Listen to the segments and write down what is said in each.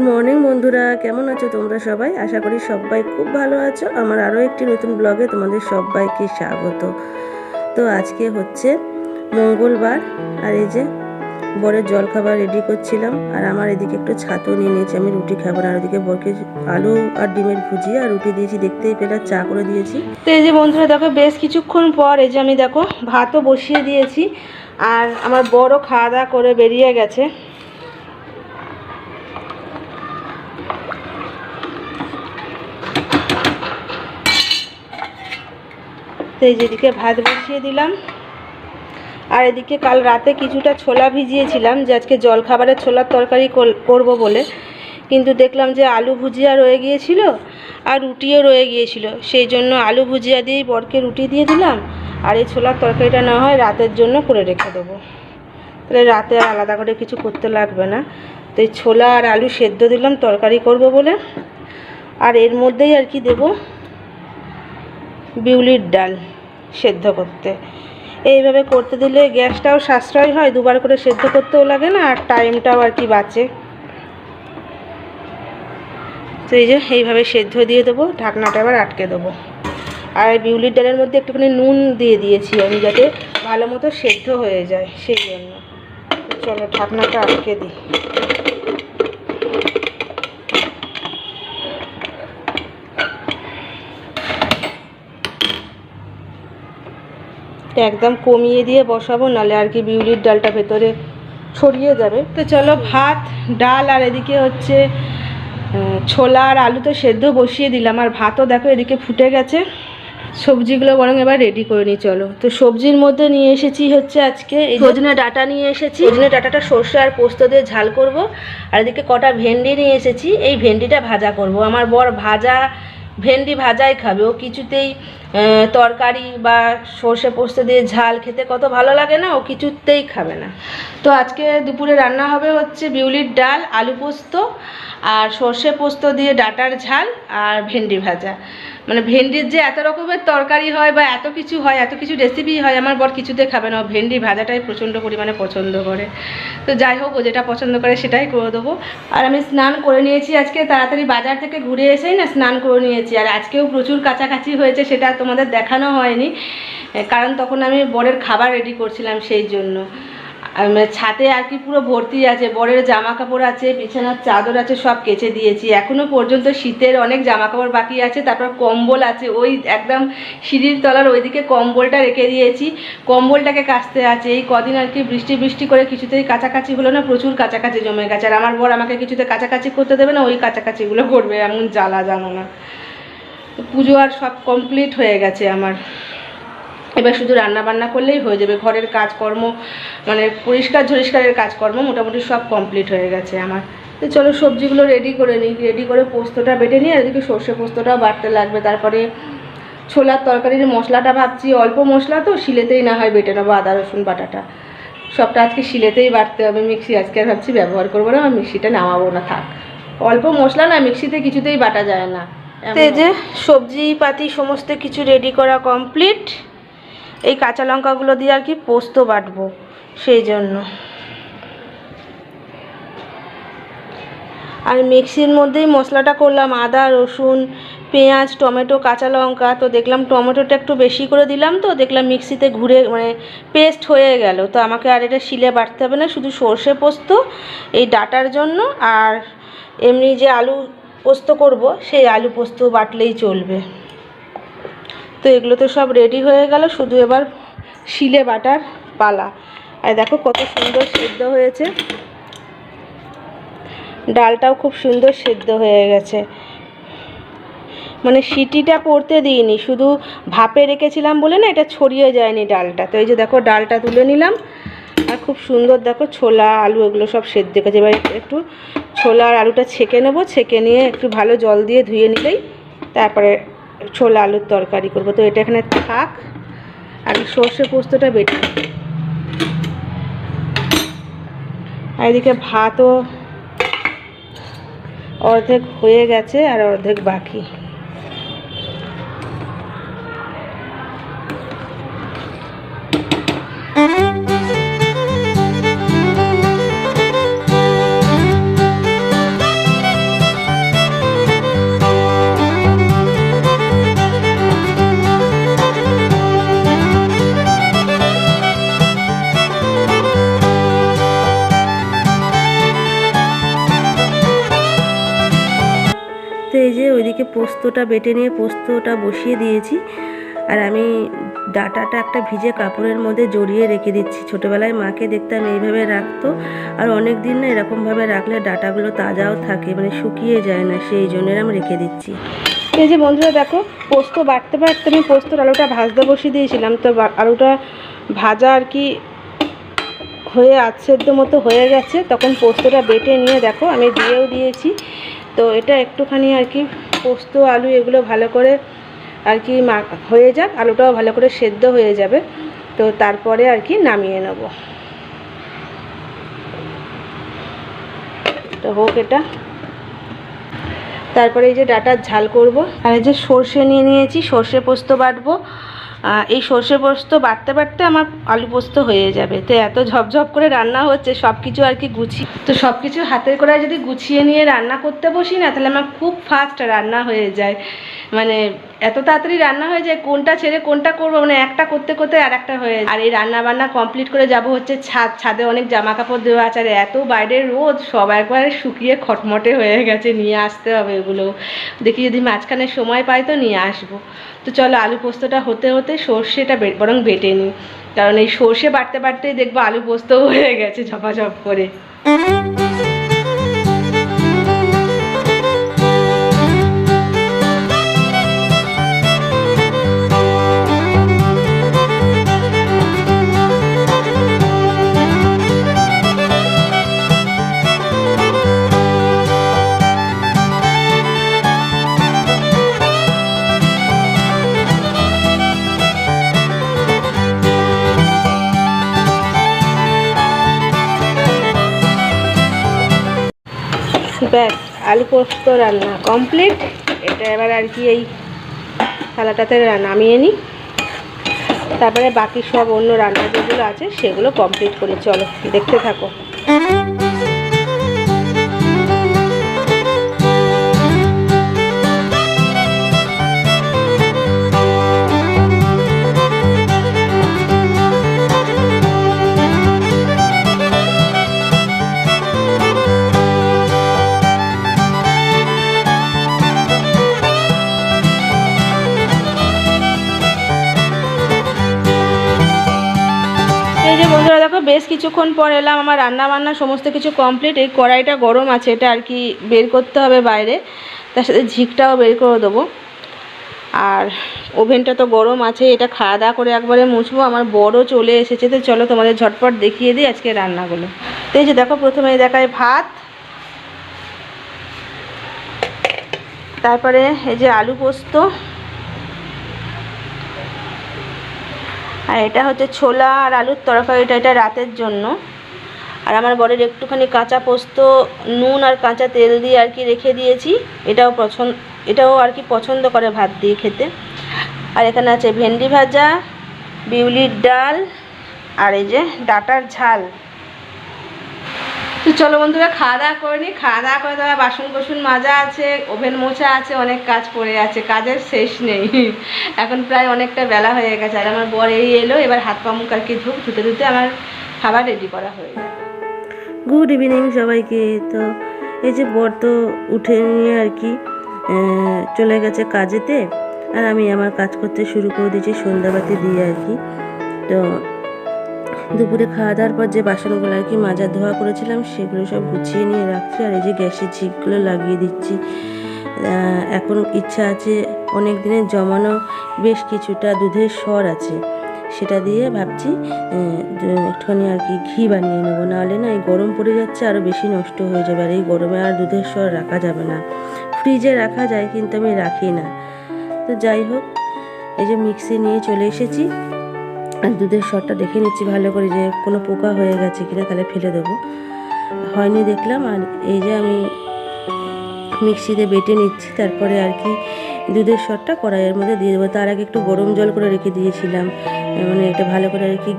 Morning বন্ধুরা, কেমন আছো তোমরা সবাই? আশা করি সবাই খুব ভালো আছো। আমার আরও একটি নতুন ব্লগে তোমাদের সবাইকে স্বাগত। তো আজকে হচ্ছে মঙ্গলবার, আর এই যে বরের জলখাবার রেডি করছিলাম। আর আমার এদিকে একটু ছাতু নিয়ে নিয়েছি, আমি রুটি খাবো না। আর ওদিকে বরকে আলু আর ডিমের ভুজিয়া আর রুটি দিয়েছি, দেখতেই পেলে চা করে দিয়েছি। তো এই যে বন্ধুরা দেখো, বেশ কিছুক্ষণ পর এই যে আমি দেখো ভাতও বসিয়ে দিয়েছি। আর আমার বড় খাওয়া দাওয়া করে বেরিয়ে গেছে। তো এই যেদিকে ভাত বসিয়ে দিলাম, আর এদিকে কাল রাতে কিছুটা ছোলা ভিজিয়েছিলাম যে আজকে জলখাবারে ছোলার তরকারি করব বলে, কিন্তু দেখলাম যে আলু ভুজিয়া রয়ে গিয়েছিল আর রুটিও রয়ে গিয়েছিল। সেই জন্য আলু ভুজিয়া দিয়েই বরকে রুটি দিয়ে দিলাম, আর এই ছোলার তরকারিটা না হয় রাতের জন্য করে রেখে দেবো, তাহলে রাতে আর আলাদা করে কিছু করতে লাগবে না। তো এই ছোলা আর আলু সেদ্ধ দিলাম তরকারি করব বলে। আর এর মধ্যেই আর কি দেবো বিউলির ডাল সেদ্ধ করতে। এইভাবে করতে দিলে গ্যাসটাও সাশ্রয় হয়, দুবার করে সেদ্ধ করতেও লাগে না, আর টাইমটাও আর কি বাঁচে। তো এই যে এইভাবে সেদ্ধ দিয়ে দেবো, ঢাকনাটা আবার আটকে দেবো। আর বিউলির ডালের মধ্যে একটুখানি নুন দিয়ে দিয়েছি আমি, যাতে ভালো মতো সেদ্ধ হয়ে যায়, সেই জন্য। চলো ঢাকনাটা আটকে দিই। একদম কমিয়ে দিয়ে বসাবো, নাহলে আর কি বিউলির ডালটা ভেতরে ছড়িয়ে যাবে। তো চলো ভাত ডাল আর এদিকে হচ্ছে ছোলা আর আলু তো সেদ্ধ বসিয়ে দিলাম, আর ভাতও দেখো এদিকে ফুটে গেছে। সবজিগুলো বরং এবার রেডি করে নিই চলো। তো সবজির মধ্যে নিয়ে এসেছি হচ্ছে আজকে এই সজনে ডাঁটা নিয়ে এসেছি। সজনে ডাঁটাটা সর্ষে আর পোস্ত দিয়ে ঝাল করব। আর এদিকে কটা ভেন্ডি নিয়ে এসেছি, এই ভেন্ডিটা ভাজা করব। আমার বর ভেন্ডি ভাজাই খাবে, ও কিছুতেই তরকারি বা সর্ষে পোস্ত দিয়ে ঝাল খেতে কত ভালো লাগে না, ও কিছুতেই খাবে না। তো আজকে দুপুরে রান্না হবে হচ্ছে বিউলির ডাল, আলু পোস্ত আর সর্ষে পোস্ত দিয়ে ডাঁটার ঝাল আর ভেন্ডি ভাজা। মানে ভেন্ডির যে এত রকমের তরকারি হয় বা এত কিছু হয়, এত কিছু রেসিপি হয়, আমার বর কিছুতে খাবে না, ভেন্ডি ভাজাটাই প্রচণ্ড পরিমাণে পছন্দ করে। তো যাই হোক, ও যেটা পছন্দ করে সেটাই করে দেবো। আর আমি স্নান করে নিয়েছি আজকে, তাড়াতাড়ি বাজার থেকে ঘুরে এসেই না স্নান করে নিয়েছি। আর আজকেও প্রচুর কাছাকাছি হয়েছে, সেটা তোমাদের দেখানো হয়নি, কারণ তখন আমি বরের খাবার রেডি করছিলাম, সেই জন্য। ছাদে আর কি পুরো ভর্তি আছে, বরের জামা কাপড় আছে, বিছানার চাদর আছে, সব কেচে দিয়েছি। এখনও পর্যন্ত শীতের অনেক জামা কাপড় বাকি আছে। তারপর কম্বল আছে, ওই একদম সিঁড়ির তলার ওইদিকে কম্বলটা রেখে দিয়েছি, কম্বলটাকে কাচতে আছে। এই কদিন আর কি বৃষ্টি করে কিছুতেই কাছাকাছি হলো না, প্রচুর কাছাকাছি জমে গেছে। আর আমার বর আমাকে কিছুতে কাছাকাছি করতে দেবে না, ওই কাছাকাছিগুলো করবে, এমন জ্বালা জানো না। পুজো আর সব কমপ্লিট হয়ে গেছে আমার, এবার শুধু রান্না বান্না করলেই হয়ে যাবে। ঘরের কাজকর্ম মানে পরিষ্কারের কাজকর্ম মোটামুটি সব কমপ্লিট হয়ে গেছে আমার। তো চলো সবজিগুলো রেডি করে নিই, রেডি করে পোস্তটা বেটে নিই। আর এদিকে সর্ষে পোস্তটাও বাটতে লাগবে। তারপরে ছোলার তরকারির মশলাটা ভাবছি অল্প মশলা, তো শিলেতেই না হয় বেটে নেবো। আদা রসুন বাটাটা সবটা আজকে শিলেতেই বাটতে হবে, মিক্সি আজকে আর ভাবছি ব্যবহার করবো না, মিক্সিটা নামাবো না, থাক। অল্প মশলা না, মিক্সিতে কিছুতেই বাটা যায় না। এই যে সবজি পাতি সমস্ত কিছু রেডি করা কমপ্লিট। এই কাঁচা লঙ্কাগুলো দিয়ে আর কি পোস্ত বাটবো, সেই জন্য। আর মিক্সির মধ্যেই মশলাটা করলাম, আদা রসুন পেঁয়াজ টমেটো কাঁচা লঙ্কা। তো দেখলাম টমেটোটা একটু বেশি করে দিলাম, তো দেখলাম মিক্সিতে ঘুরে মানে পেস্ট হয়ে গেল। তো আমাকে আর এটা শিলে বাটতে হবে না, শুধু সর্ষে পোস্ত এই ডাটার জন্য, আর এমনি যে আলু পোস্ত করব সেই আলু পোস্ত বাটলেই চলবে। তো এগুলো তো সব রেডি হয়ে গেল, শুধু এবার শিলে বাটার পালা। আর দেখো কত সুন্দর সেদ্ধ হয়েছে, ডালটাও খুব সুন্দর সেদ্ধ হয়ে গেছে। মানে সিটিটা পড়তে দিইনি, শুধু ভাপে রেখেছিলাম বলে না এটা ছড়িয়ে যায়নি ডালটা। তো এই যে দেখো ডালটা তুলে নিলাম, আর খুব সুন্দর দেখো ছোলা আলু এগুলো সব সেদ্ধ হয়েছে। এবার একটু ছোলা আর আলুটা ছেঁকে নেবো, ছেঁকে নিয়ে একটু ভালো জল দিয়ে ধুয়ে নিলেই তারপরে ছোলা আলুর তরকারি করবো। তো এটা এখানে থাক, আর সর্ষে পোস্তটা বেটে। আর এদিকে ভাতও অর্ধেক হয়ে গেছে আর অর্ধেক বাকি। পোস্তটা বেটে নিয়ে পোস্তটা বসিয়ে দিয়েছি। আর আমি ডাঁটাটা একটা ভিজে কাপড়ের মধ্যে জড়িয়ে রেখে দিচ্ছি। ছোটোবেলায় মাকে দেখতাম এইভাবে রাখতো, আর অনেক দিন না এরকমভাবে রাখলে ডাঁটাগুলো তাজাও থাকে, মানে শুকিয়ে যায় না, সেই জন্য আমি রেখে দিচ্ছি। এই যে বন্ধুরা দেখো, পোস্ত বাটতে বাটতে আমি পোস্তর আলুটা ভাজতে বসিয়ে দিয়েছিলাম। তো আলুটা ভাজা আর কি হয়ে আধসেদ্ধ মতো হয়ে গেছে, তখন পোস্তটা বেটে নিয়ে দেখো আমি দিয়েও দিয়েছি। তো এটা একটুখানি আর কি পোস্ত আলু এগুলো ভালো করে আর কি হয়ে যাক, আলুটাও ভালো করে সেদ্ধ হয়ে যাবে, তো তারপরে আর কি নামিয়ে নেব। তো হোক এটা। তারপরে এই যে ডাঁটার ঝাল করব, আর এই যে সর্ষে নিয়ে নিয়েছি, সর্ষে পোস্ত বাটবো। এই সর্ষে পোস্ত বাটতে বাটতে আমার আলু পোস্ত হয়ে যাবে। তো এত ঝপঝপ করে রান্না হচ্ছে, সব কিছু আর কি গুছিয়ে, তো সব কিছু হাতের কড়ায় যদি গুছিয়ে নিয়ে রান্না করতে বসি না, তাহলে আমার খুব ফাস্ট রান্না হয়ে যায়। মানে এত তাড়াতাড়ি রান্না হয়ে যায়, কোনটা ছেড়ে কোনটা করবো, মানে একটা করতে করতে আর একটা হয়ে যায়। আর এই রান্না বান্না কমপ্লিট করে যাব হচ্ছে ছাদে অনেক জামা কাপড় দেওয়া আছে, আর এত বাইরের রোদ, সব একবারে শুকিয়ে খটমটে হয়ে গেছে, নিয়ে আসতে হবে এগুলো। দেখি যদি মাঝখানে সময় পাই তো নিয়ে আসবো। তো চলো আলু পোস্তটা হতে হতে সর্ষেটা বরং বেটে নিই, কারণ এই সর্ষে বাটতে বাটতেই দেখবো আলু পোস্ত হয়ে গেছে ঝপাঝপ করে। ব্যাস, আলু পোস্ত রান্না কমপ্লিট। এটা এবার আর কি এই থালাটাতে নামিয়ে নিই, তারপরে বাকি সব অন্য রান্না যেগুলো আছে সেগুলো কমপ্লিট করি। চলো দেখতে থাকো। এই যে বন্ধুরা দেখো, বেশ কিছুক্ষণ পর এলাম, আমার রান্না বান্না সমস্ত কিছু কমপ্লিট। এই কড়াইটা গরম আছে, এটা আর কি বের করতে হবে বাইরে, তার সাথে ঝিকটাও বের করে দেবো। আর ওভেনটা তো গরম আছে, এটা খাওয়া দাওয়া করে একবারে মুছবো। আমার বড় চলে এসেছে, তো চলো তোমাদের ঝটপট দেখিয়ে দিই আজকে রান্নাগুলো। তো এই যে দেখো, প্রথমে দেখায় ভাত, তারপরে এই যে আলু পোস্ত, আর এটা হচ্ছে ছোলা আর আলুর তরকারিটা, এটা রাতের জন্য। আর আমার বরের একটুখানি কাঁচা পোস্ত নুন আর কাঁচা তেল দিয়ে আর কি রেখে দিয়েছি, এটাও আর কি পছন্দ করে ভাত দিয়ে খেতে। আর এখানে আছে ভেন্ডি ভাজা, বিউলির ডাল, আর এই যে ডাঁটার ঝাল। তো চলো বন্ধুরা খাওয়া দাওয়া করে নিই। খাওয়া দাওয়া করে দেওয়া, বাসন কোসন মাজা আছে, ওভেন মোছা আছে, অনেক কাজ পড়ে আছে, কাজের শেষ নেই। এখন প্রায় অনেকটা বেলা হয়ে গেছে, আর আমার বর এই এলো, এবার হাত পা মুখ আর কি ধুতে ধুতে আমার খাবার রেডি করা হয়ে যায়। গুড ইভিনিং সবাইকে। তো এই যে বর তো উঠে নিয়ে আর কি চলে গেছে কাজেতে, আর আমি আমার কাজ করতে শুরু করে দিয়েছি সন্ধ্যাবাতি দিয়ে আর কি। তো দুপুরে খাওয়া দাওয়ার পর যে বাসনগুলো আর কি মাজা ধোয়া করেছিলাম সেগুলো সব গুছিয়ে নিয়ে রাখছি, আর এই যে গ্যাসের ঝিকগুলো লাগিয়ে দিচ্ছি। এখন ইচ্ছা আছে অনেক দিনের জমানো বেশ কিছুটা দুধের সর আছে, সেটা দিয়ে ভাবছি একটুখানি আর কি ঘি বানিয়ে নেবো, নাহলে না এই গরম পড়ে যাচ্ছে আরও বেশি নষ্ট হয়ে যাবে। আর এই গরমে আর দুধের সর রাখা যাবে না, ফ্রিজে রাখা যায় কিন্তু আমি রাখি না। তো যাই হোক, এই যে মিক্সি নিয়ে চলে এসেছি, আর দুধের সরটা দেখে নিচ্ছি ভালো করে যে কোনো পোকা হয়ে গেছে কিনা, তাহলে ফেলে দেবো। হয়নি দেখলাম, আর এই যে আমি মিক্সিতে বেটে নিচ্ছি, তারপরে আর কি দুধের সরটা কড়াইয়ের মধ্যে দিয়ে দেবো। তার আগে একটু গরম জল করে রেখে দিয়েছিলাম, মানে এটা ভালো করে আর কি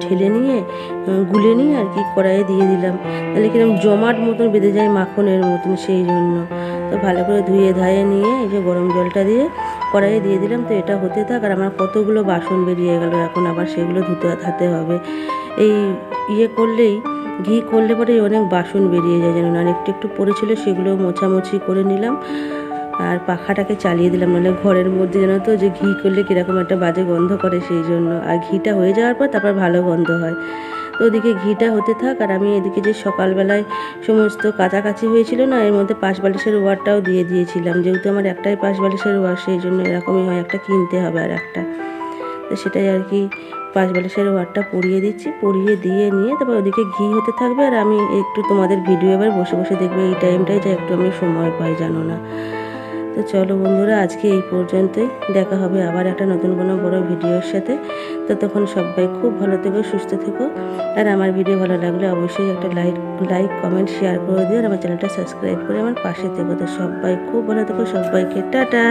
ঢেলে নিয়ে গুলে নিয়ে আর কি কড়াইয়ে দিয়ে দিলাম, তাহলে কিরকম জমাট মতন বেঁধে যায় মাখনের মতন, সেই জন্য। তো ভালো করে ধুয়ে ধায়ে নিয়ে এই যে গরম জলটা দিয়ে কড়াইয়ে দিয়ে দিলাম। তো এটা হতে থাক, আর আমার কতগুলো বাসন বেরিয়ে গেল, এখন আবার সেগুলো ধুতে হবে। এই করলেই ঘি করলে পরে অনেক বাসন বেরিয়ে যায়, যেন আর একটু একটু পড়েছিল, সেগুলো মোছামুছি করে নিলাম। আর পাখাটাকে চালিয়ে দিলাম, নাহলে ঘরের মধ্যে যেন তো যে ঘি করলে কীরকম একটা বাজে গন্ধ করে, সেই জন্য। আর ঘিটা হয়ে যাওয়ার পর তারপর ভালো গন্ধ হয়। তো ওদিকে ঘিটা হতে থাক, আর আমি এদিকে যে সকালবেলায় সমস্ত কাছাকাছি হয়েছিল না, এর মধ্যে পাশ বালিশের ওয়ারটাও দিয়ে দিয়েছিলাম। যেহেতু আমার একটাই পাশ বালিশের ওয়ার, সেই জন্য এরকমই হয়, একটা কিনতে হবে আর একটা। তো সেটাই আর কি, পাঁচ বালিশের ওয়ারটা পরিয়ে দিচ্ছি, পরিয়ে দিয়ে নিয়ে তারপর ওদিকে ঘি হতে থাকবে, আর আমি একটু তোমাদের ভিডিও এবার বসে বসে দেখবো। এই টাইমটাই যা একটু আমি সময় পাই, জানো না। তো চলো বন্ধুরা, আজকে এই পর্যন্তই। দেখা হবে আবার একটা নতুন কোনো বড় ভিডিওর সাথে। তো তখন সবাই খুব ভালো থেকো, সুস্থ থেকো। আর আমার ভিডিও ভালো লাগলে অবশ্যই একটা লাইক কমেন্ট শেয়ার করে দিও, আর আমার চ্যানেলটা সাবস্ক্রাইব করে আমার পাশে থেকো। তো সবাই খুব ভালো থেকো, সবাইকে টাটা।